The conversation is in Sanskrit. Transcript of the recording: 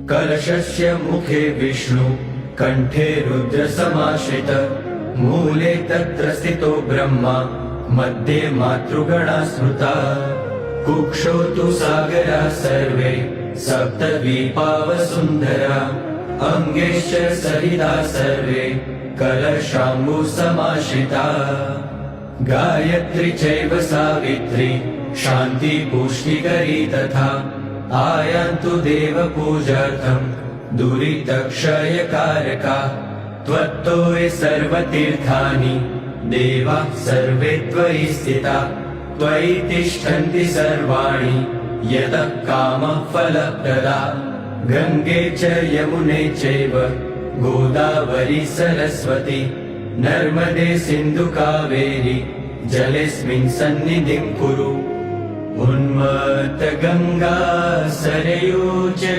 कलशस्य मुखे विष्णु कंठे रुद्र समाश्रित मूले तत्र स्थितो ब्रह्मा मध्ये मातृगणा स्मृता कुक्षो तु सागरा सर्वे सप्तद्वीपा वसुन्धरा अंगेश्च सहिता सर्वे कलशाम्बु समाश्रिता गायत्री चैव सावित्री शान्ति पुष्टिकरी तथा आयान्तु देव पूजार्थं दुरितक्षयकारका त्वत्तो हि सर्वतीर्थानि देवा सर्वे त्वयि स्थिता त्वयि तिष्ठन्ति सर्वाणि यतः कामः फलप्रदा गंगे च यमुने चैव गोदावरी सरस्वती नर्मदे सिन्धु कावेरी जलेऽस्मिन् सन्निधिं कुरु उन्मत्त गंगा सरयू च